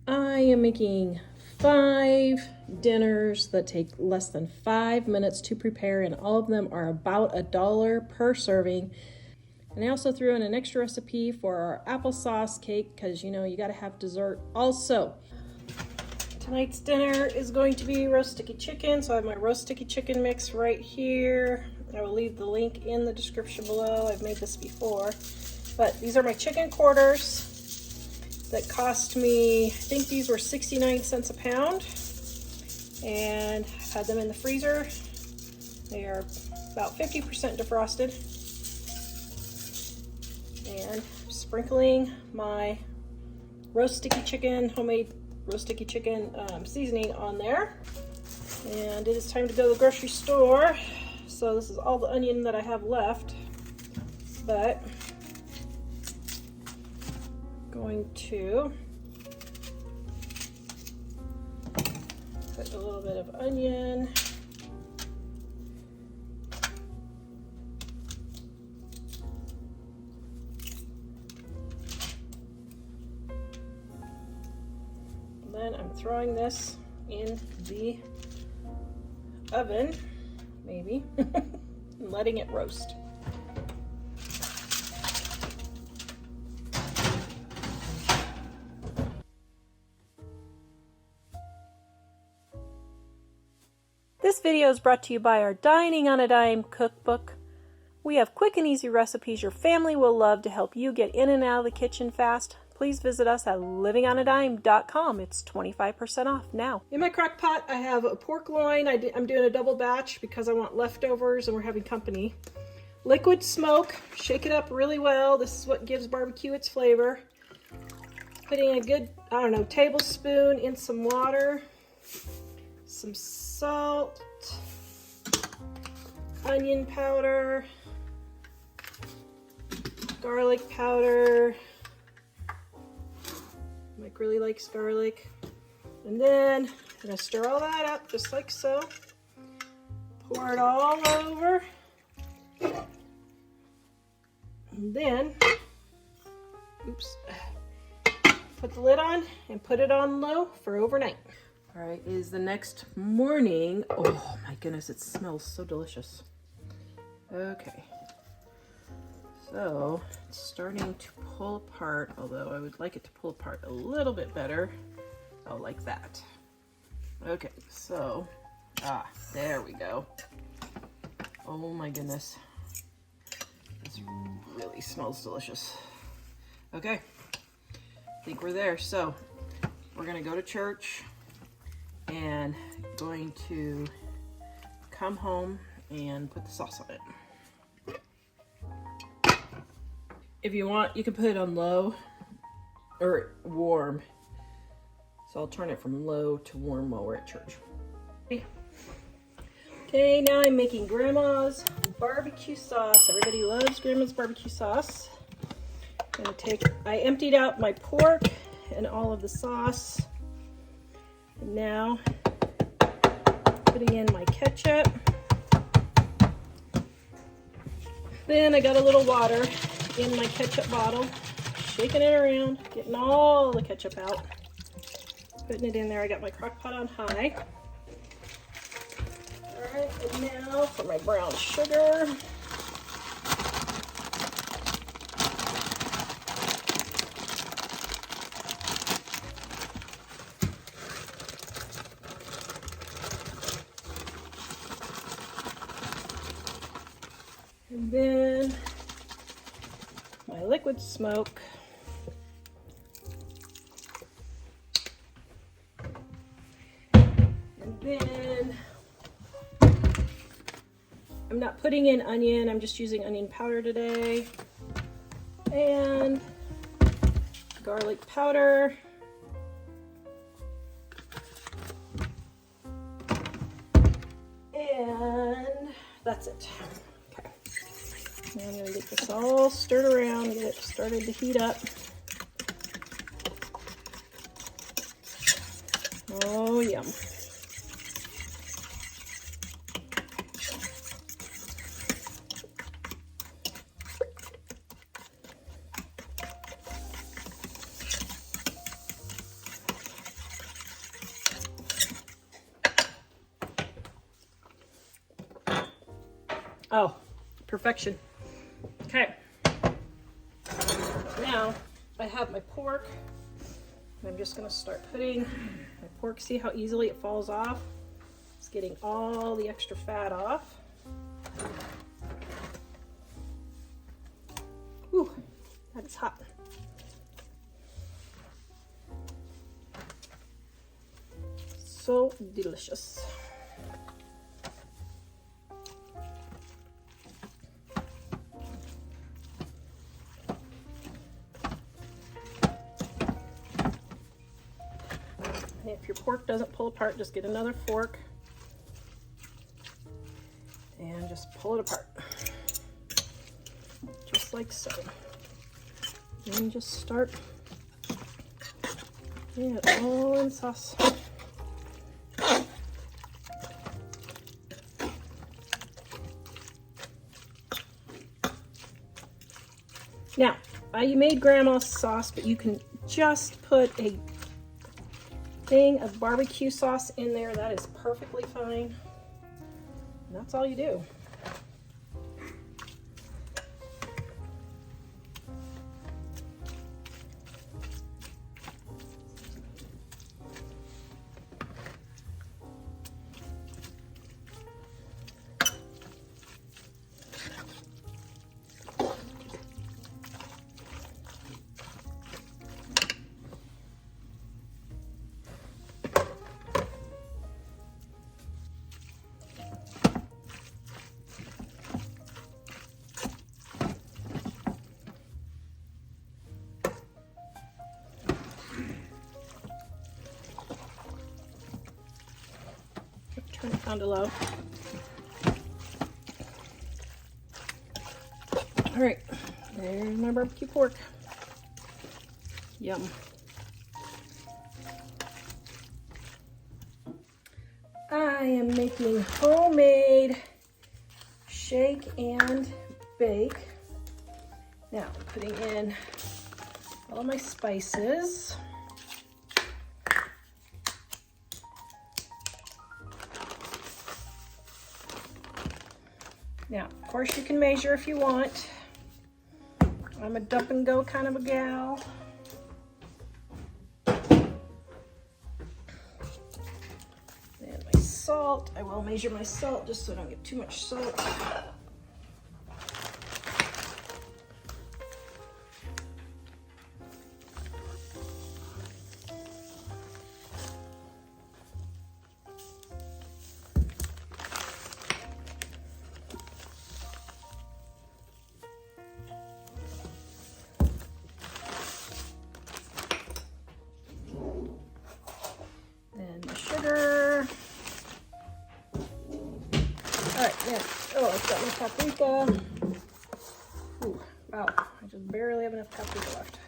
I am making 5 dinners that take less than 5 minutes to prepare, and all of them are about $1 per serving. And I also threw in an extra recipe for our applesauce cake because you gotta have dessert also. Tonight's dinner is going to be roast sticky chicken, so I have my roast sticky chicken mix right here. I will leave the link in the description below. I've made this before, but these are my chicken quarters that cost me, I think these were 69 cents a pound, and I've had them in the freezer. They are about 50% defrosted, and sprinkling my roast sticky chicken, homemade roast sticky chicken seasoning on there. And it is time to go to the grocery store. So this is all the onion that I have left, but going to put a little bit of onion, and then I'm throwing this in the oven, maybe, and letting it roast. This video is brought to you by our Dining on a Dime cookbook. We have quick and easy recipes your family will love to help you get in and out of the kitchen fast. Please visit us at livingonadime.com. It's 25% off now. In my crock pot, I have a pork loin. I'm doing a double batch because I want leftovers and we're having company. Liquid smoke, shake it up really well. This is what gives barbecue its flavor. Putting a good, tablespoon in some water, some salt, onion powder, garlic powder. Mike really likes garlic. And then I'm gonna stir all that up just like so. Pour it all over. And then, put the lid on and put it on low for overnight. All right, it is the next morning. Oh my goodness, it smells so delicious. Okay, so it's starting to pull apart, although I would like it to pull apart a little bit better. Oh, like that. Okay, so, there we go. Oh my goodness. This really smells delicious. Okay, I think we're there. So we're gonna go to church and going to come home and put the sauce on it. If you want, you can put it on low or warm. So I'll turn it from low to warm while we're at church. Okay, now I'm making Grandma's barbecue sauce. Everybody loves Grandma's barbecue sauce. I emptied out my pork and all of the sauce. And now, putting in my ketchup. Then I got a little water in my ketchup bottle, shaking it around, getting all the ketchup out, putting it in there. I got my crock pot on high. All right, and now for my brown sugar. And then my liquid smoke. And then I'm not putting in onion, I'm just using onion powder today. And garlic powder. And that's it. Now I'm going to get this all stirred around and get it started to heat up. Oh, yum. Oh, perfection. Okay. Now I have my pork. And I'm just gonna start putting my pork. See how easily it falls off? It's getting all the extra fat off. Ooh, that is hot. So delicious. If your pork doesn't pull apart, just get another fork and just pull it apart. Just like so. And just start getting it all in sauce. Now, you made grandma's sauce, but you can just put a thing of barbecue sauce in there. That is perfectly fine. And that's all you do. Turn it down to low. All right, there's my barbecue pork. Yum. I am making homemade shake and bake. Now, putting in all my spices. Now, of course, you can measure if you want. I'm a dump and go kind of a gal. And my salt, I will measure my salt just so I don't get too much salt. Sugar. All right, yeah. Oh, I've got my paprika. Ooh, wow, I just barely have enough paprika left.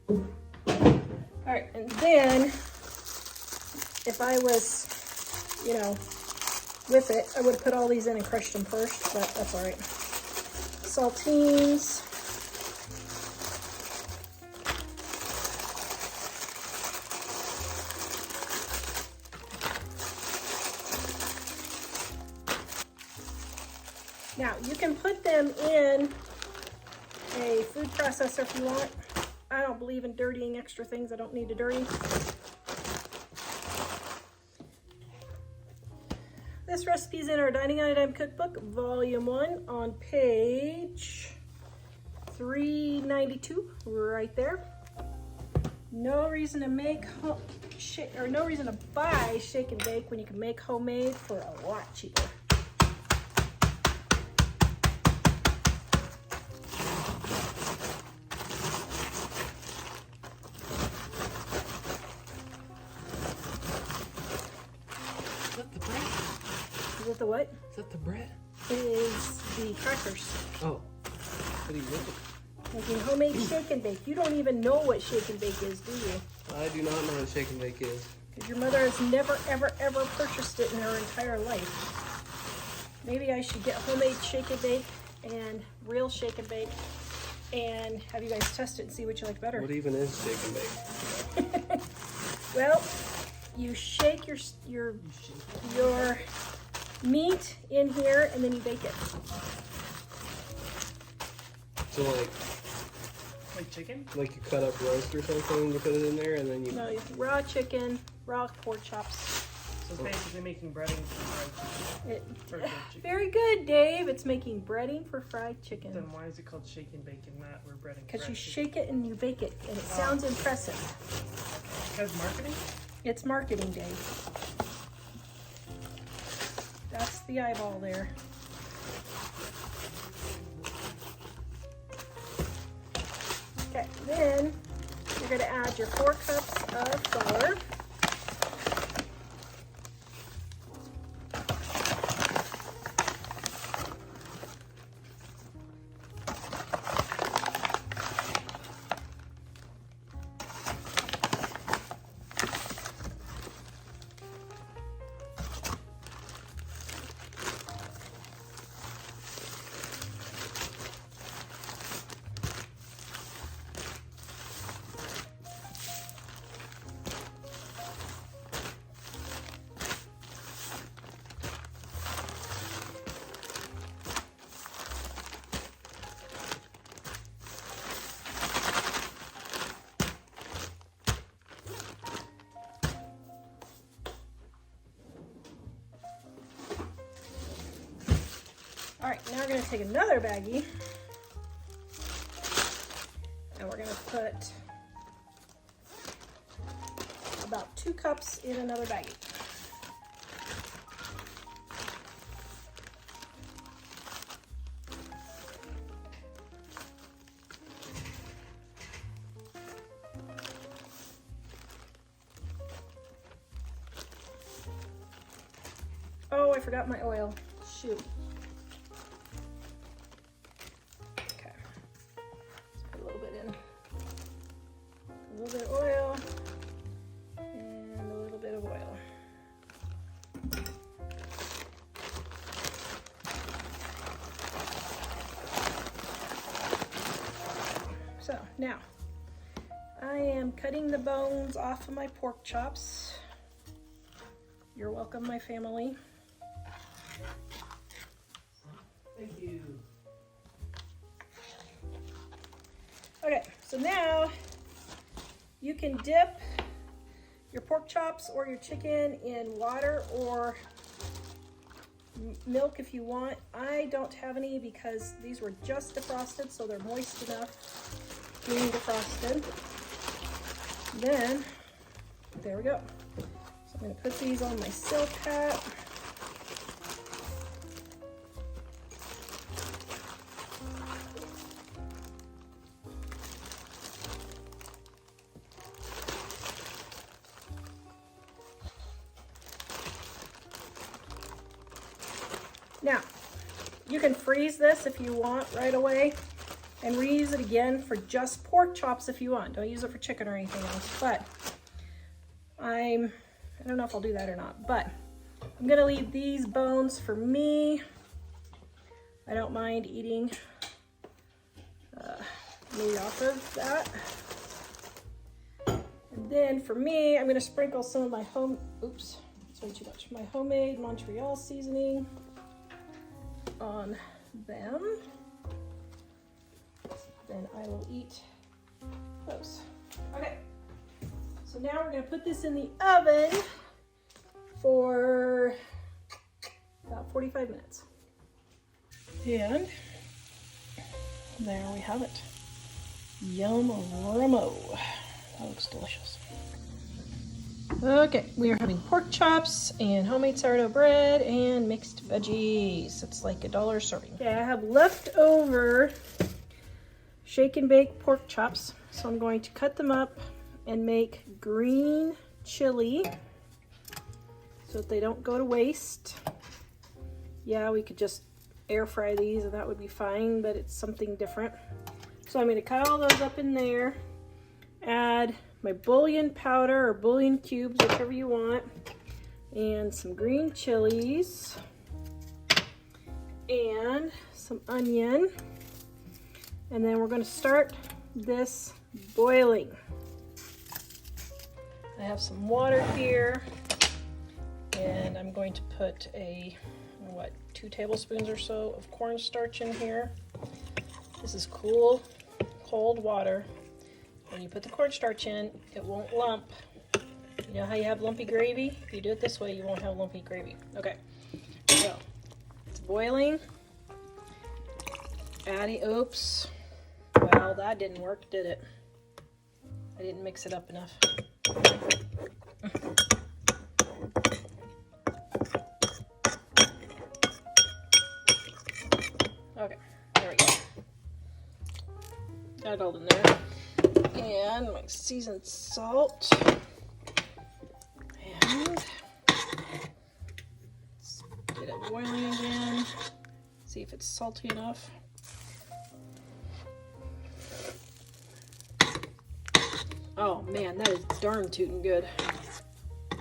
All right, and then if I was, you know, with it, I would have put all these in and crushed them first, but that's all right. Saltines. Now, you can put them in a food processor if you want. I don't believe in dirtying extra things I don't need to dirty. This recipe is in our Dining on a Dime Cookbook, Volume 1, on page 392, right there. No reason to make no reason to buy shake and bake when you can make homemade for a lot cheaper. Is it the what? Is that the bread? It is the crackers. Oh, what are you making? Making homemade shake and bake. You don't even know what shake and bake is, do you? I do not know what shake and bake is. Because your mother has never, ever, ever purchased it in her entire life. Maybe I should get homemade shake and bake and real shake and bake and have you guys test it and see what you like better. What even is shake and bake? Well, you shake your meat in here and then you bake it. So Like chicken? like you cut up roast or something, you put it in there, and then you. No, raw chicken, raw pork chops. So it's basically making breading for fried chicken. Very good, Dave. It's making breading for fried chicken. Then why is it called shake and bake and not we're breading? Because you shake it and you bake it, and it sounds impressive. Because marketing? It's marketing, Dave. That's the eyeball there. Okay, then you're going to add your 4 cups of flour. All right, now we're going to take another baggie and we're going to put about 2 cups in another baggie. Oh, I forgot my oil. Shoot. Okay. Let's put a little bit in. A little bit of oil and a little bit of oil. So now I am cutting the bones off of my pork chops. You're welcome, my family. Thank you. Okay, so now you can dip your pork chops or your chicken in water or milk if you want. I don't have any because these were just defrosted, so they're moist enough being defrosted. Then, there we go. So I'm going to put these on my silk hat. Now, you can freeze this if you want right away and reuse it again for just pork chops if you want. Don't use it for chicken or anything else, but I don't know if I'll do that or not, but I'm gonna leave these bones for me. I don't mind eating meat off of that. And then for me, I'm gonna sprinkle some of my that's way too much. My homemade Montreal seasoning on them. Then I will eat those. Okay, so now we're gonna put this in the oven for about 45 minutes. And there we have it. Yum Romo. That looks delicious. Okay, we are having pork chops and homemade sourdough bread and mixed veggies. It's like $1 a serving. Okay, I have leftover shake and bake pork chops. So I'm going to cut them up and make green chili so that they don't go to waste. Yeah, we could just air fry these and that would be fine, but it's something different. So I'm going to cut all those up in there, add my bouillon powder or bouillon cubes, whichever you want, and some green chilies and some onion. And then we're going to start this boiling. I have some water here, and I'm going to put 2 tablespoons or so of cornstarch in here. This is cold water. When you put the cornstarch in, it won't lump. You know how you have lumpy gravy? If you do it this way, you won't have lumpy gravy. Okay, so it's boiling. Oops. Well, that didn't work, did it? I didn't mix it up enough. Okay, there we go. Got it all in there. And my seasoned salt. And let's get it boiling again. See if it's salty enough. Oh man, that is darn tootin' good.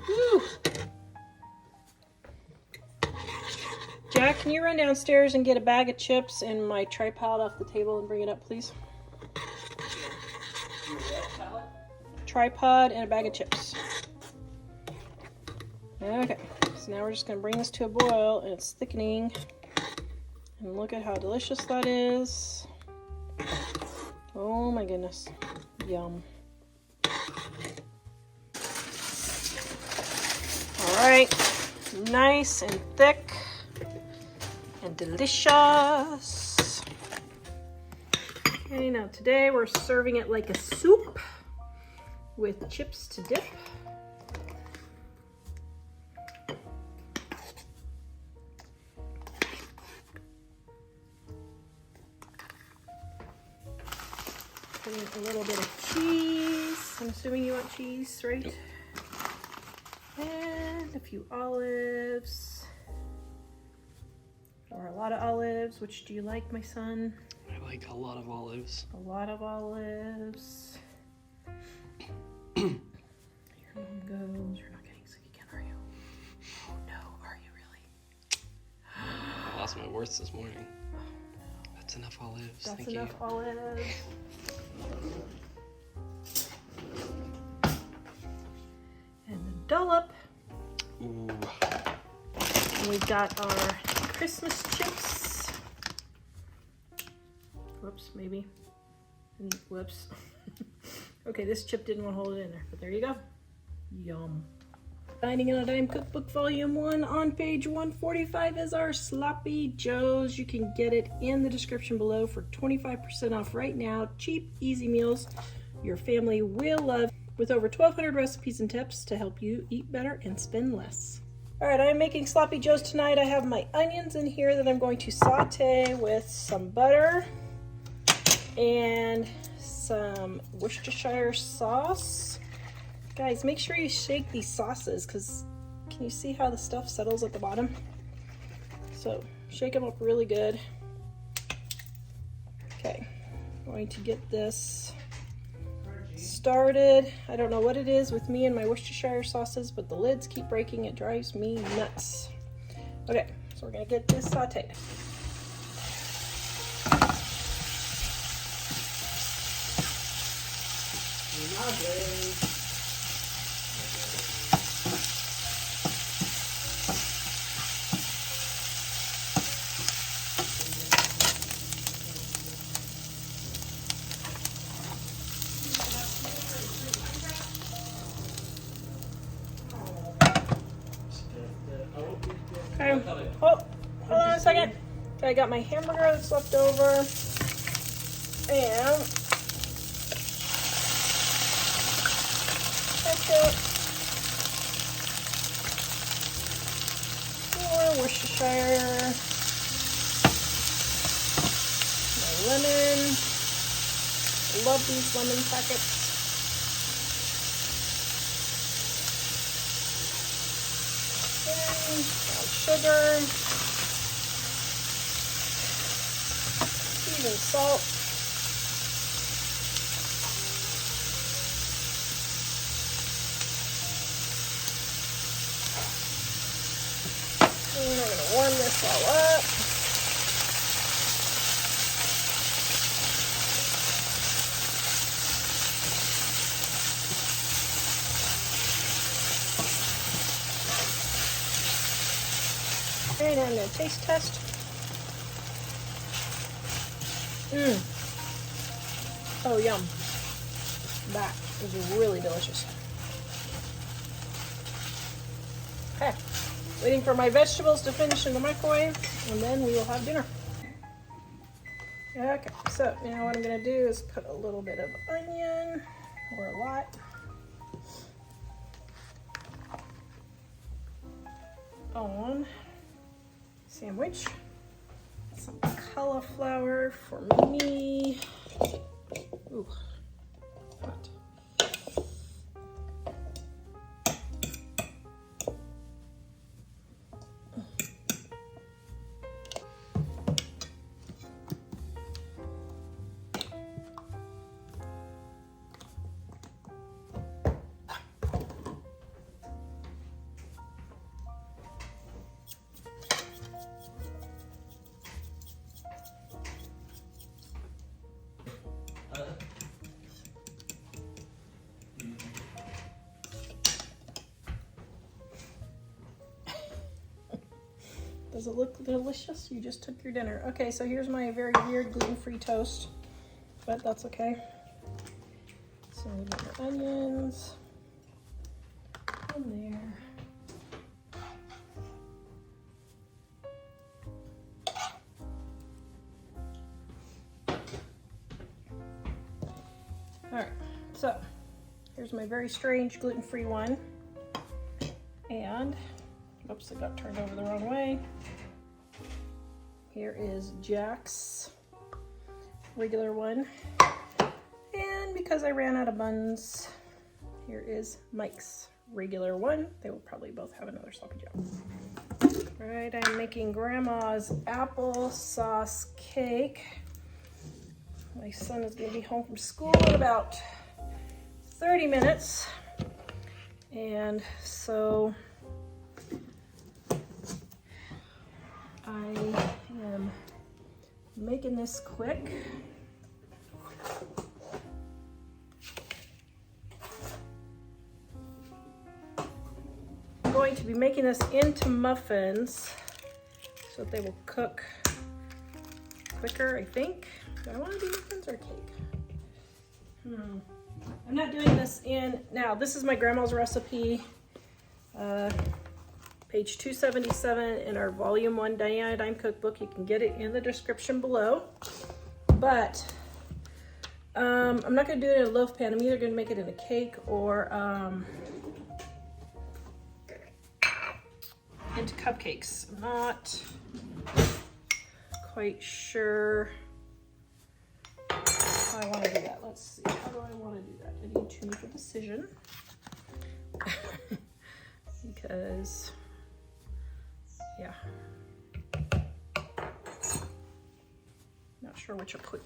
Woo! Jack, can you run downstairs and get a bag of chips and my tripod off the table and bring it up, please? Tripod and a bag of chips. Okay, so now we're just gonna bring this to a boil, and it's thickening. And look at how delicious that is. Oh my goodness. Yum. Alright, nice and thick and delicious. Okay, now today we're serving it like a soup with chips to dip. Putting a little bit of cheese. I'm assuming you want cheese, right? And a few olives. Or a lot of olives. Which do you like, my son? I like a lot of olives. A lot of olives. Here mom goes. You're not getting sick again, are you? Oh no, are you really? I lost my worth this morning. That's enough olives. That's Thank enough you. olives. And the dollop. Ooh. And we've got our Christmas chips. Whoops, maybe. Whoops. Okay, this chip didn't want to hold it in there, but there you go. Yum. Dining on a Dime Cookbook Volume 1 on page 145 is our Sloppy Joes. You can get it in the description below for 25% off right now. Cheap, easy meals your family will love with over 1,200 recipes and tips to help you eat better and spend less. All right, I'm making Sloppy Joes tonight. I have my onions in here that I'm going to saute with some butter and some Worcestershire sauce. Guys, make sure you shake these sauces because can you see how the stuff settles at the bottom? So shake them up really good. Okay, I'm going to get this started. I don't know what it is with me and my Worcestershire sauces, but the lids keep breaking. It drives me nuts. Okay, so we're gonna get this sauteed. Okay. Oh, hold on a second. Okay, I got my hamburger that's left over. And ketchup. More Worcestershire. My lemon. I love these lemon packets. Brown sugar, seasoned salt, and I'm going to warm this all up. right, and a taste test. Oh, yum. That is really delicious. Okay, waiting for my vegetables to finish in the microwave, and then we will have dinner. Okay, so now what I'm gonna do is put a little bit of onion, or a lot. On sandwich. Some cauliflower for me. Ooh, hot. Does it look delicious? You just took your dinner. Okay, so here's my very weird gluten-free toast, but that's okay. So we get our onions in there. All right, so here's my very strange gluten-free one. And, oops, it got turned over the wrong way. Here is Jack's regular one. And because I ran out of buns, here is Mike's regular one. They will probably both have another sloppy joe. All right, I'm making Grandma's applesauce cake. My son is going to be home from school in about 30 minutes. And so I am making this quick. I'm going to be making this into muffins so that they will cook quicker, I think. Do I want to do muffins or cake? I'm not doing this in, now this is my grandma's recipe, page 277 in our volume 1 Diana Dime cookbook. You can get it in the description below. But I'm not going to do it in a loaf pan. I'm either going to make it in a cake or into cupcakes. I'm not quite sure how I want to do that. Let's see. How do I want to do that? I need to make a decision. Because, yeah. Not sure which will cook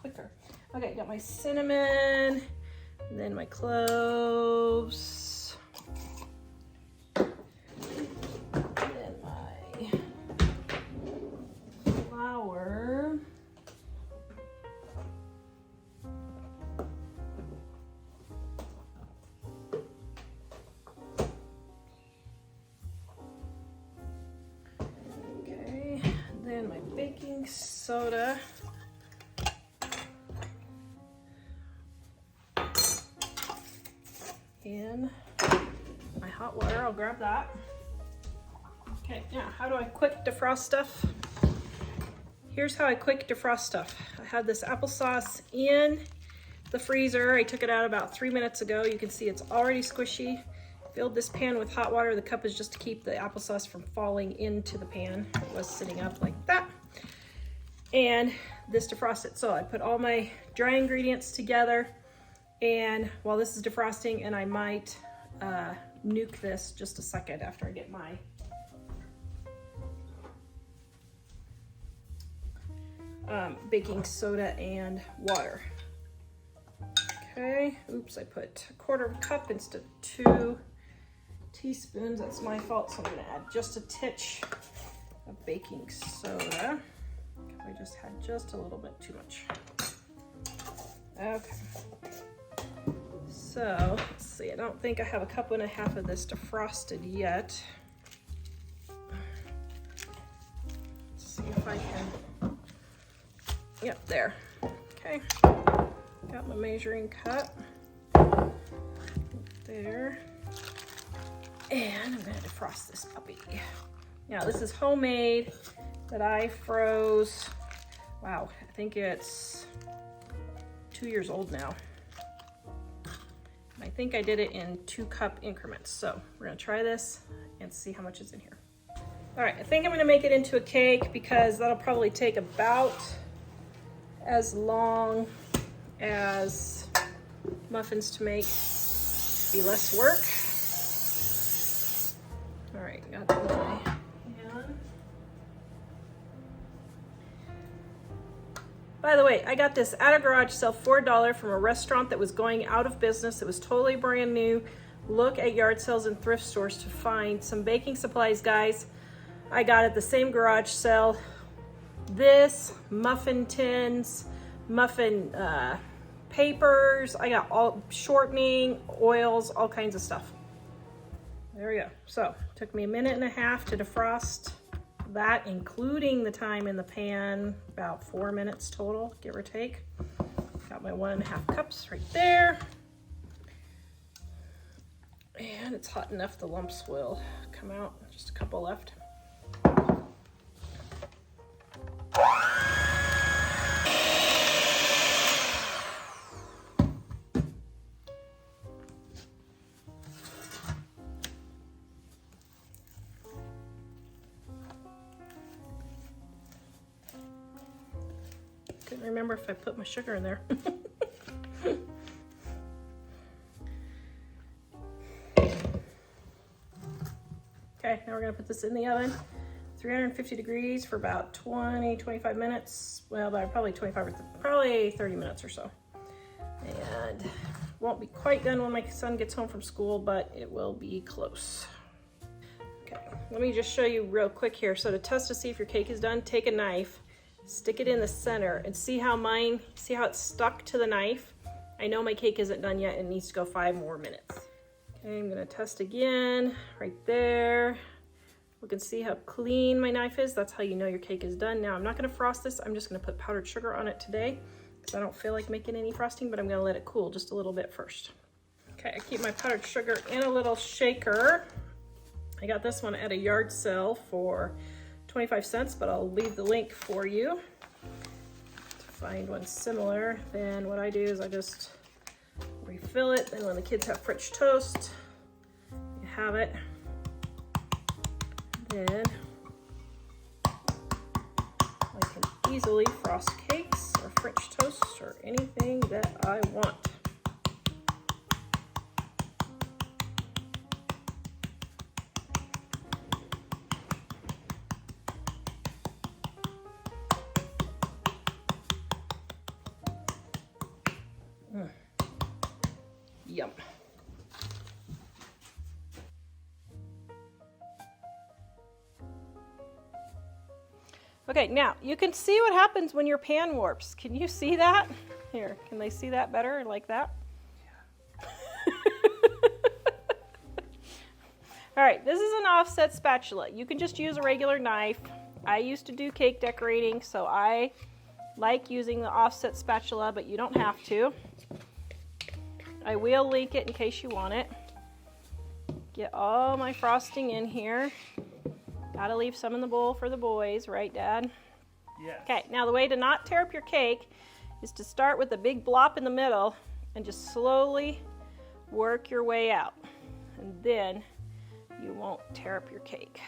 quicker. Okay, got my cinnamon, and then my cloves, and then my flour. Okay, then my baking soda. In my hot water, I'll grab that. Okay, now how do I quick defrost stuff? Here's how I quick defrost stuff. I had this applesauce in the freezer. I took it out about 3 minutes ago. You can see it's already squishy. Filled this pan with hot water. The cup is just to keep the applesauce from falling into the pan. It was sitting up like that. And this defrosted. So I put all my dry ingredients together. And while this is defrosting, and I might nuke this just a second after I get my baking soda and water. Okay, oops, I put 1/4 cup instead of 2 teaspoons. That's my fault, so I'm gonna add just a titch of baking soda because I just had just a little bit too much. Okay. So, let's see, I don't think I have 1.5 cups of this defrosted yet. Yep, there. Okay. Got my measuring cup. There. And I'm gonna defrost this puppy. Now this is homemade that I froze. Wow, I think it's 2 years old now. I think I did it in 2-cup increments. So we're gonna try this and see how much is in here. All right, I think I'm gonna make it into a cake because that'll probably take about as long as muffins to make. Be less work. All right, got my pan. By the way, I got this at a garage sale for $1 from a restaurant that was going out of business. It was totally brand new. Look at yard sales and thrift stores to find some baking supplies, guys. I got at the same garage sale. This, muffin tins, muffin papers. I got all shortening, oils, all kinds of stuff. There we go. So, took me a minute and a half to defrost that, including the time in the pan, about 4 minutes total, give or take. Got my 1.5 cups right there. And it's hot enough the lumps will come out. Just a couple left. Couldn't remember if I put my sugar in there. Okay, now we're gonna put this in the oven, 350 degrees for about 20-25 minutes. Well, by probably 25 or probably 30 minutes or so. And won't be quite done when my son gets home from school, but it will be close. Okay, let me just show you real quick here. So to test to see if your cake is done, take a knife, stick it in the center, and see how it's stuck to the knife. I know my cake isn't done yet and needs to go 5 more minutes. Okay, I'm gonna test again, right there. We can see how clean my knife is. That's how you know your cake is done. Now I'm not gonna frost this. I'm just gonna put powdered sugar on it today because I don't feel like making any frosting, but I'm gonna let it cool just a little bit first. Okay, I keep my powdered sugar in a little shaker. I got this one at a yard sale for 25 cents, but I'll leave the link for you to find one similar. Then what I do is I just refill it. Then when the kids have French toast, you have it. Then I can easily frost cakes or French toast or anything that I want. Yum. Okay, now you can see what happens when your pan warps. Can you see that? Here, can they see that better like that? Yeah. All right, this is an offset spatula. You can just use a regular knife. I used to do cake decorating, so I like using the offset spatula, but you don't have to. I will link it in case you want it. Get all my frosting in here. Gotta leave some in the bowl for the boys, right, Dad? Yes. Okay, now the way to not tear up your cake is to start with a big blop in the middle and just slowly work your way out. And then you won't tear up your cake.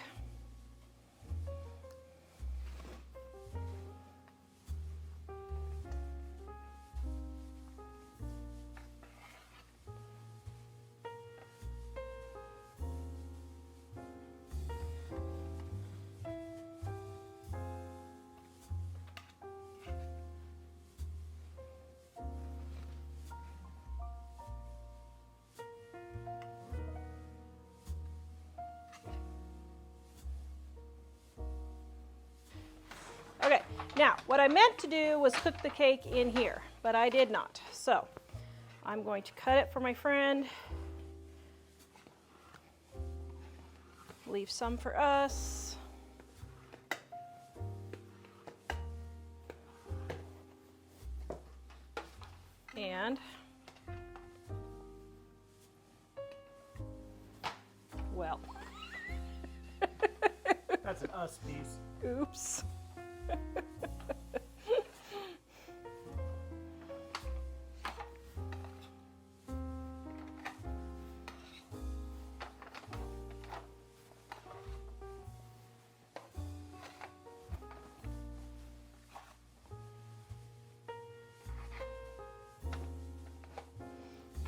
Okay, now what I meant to do was cook the cake in here, but I did not. So I'm going to cut it for my friend. Leave some for us. And well, That's an us piece. oops.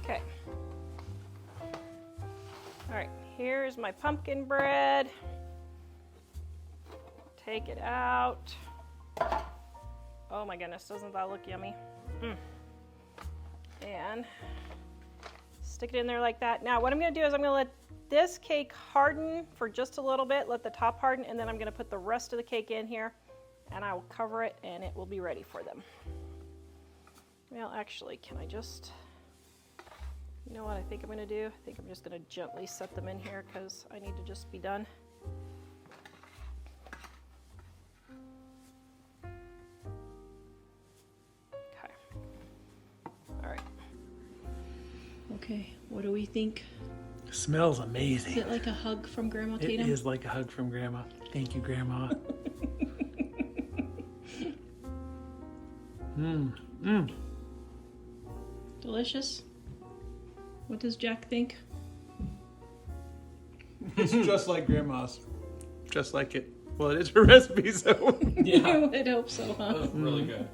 Okay. All right, here's my pumpkin bread. Take it out. Oh my goodness, doesn't that look yummy? And stick it in there like that. Now what I'm gonna do is I'm gonna let this cake harden for just a little bit, let the top harden, and then I'm gonna put the rest of the cake in here and I will cover it and it will be ready for them. Well, actually, can I just, you know what I think I'm gonna do? I think I'm just gonna gently set them in here because I need to just be done. Okay. All right. Okay, what do we think? It smells Is amazing. it like a hug from Grandma It Tatum? is like a hug from Grandma. Thank you, Grandma. Delicious. What does Jack think? It's just like Grandma's. Just like it. Well, it is her recipe, so. I would hope so, huh? That was really good.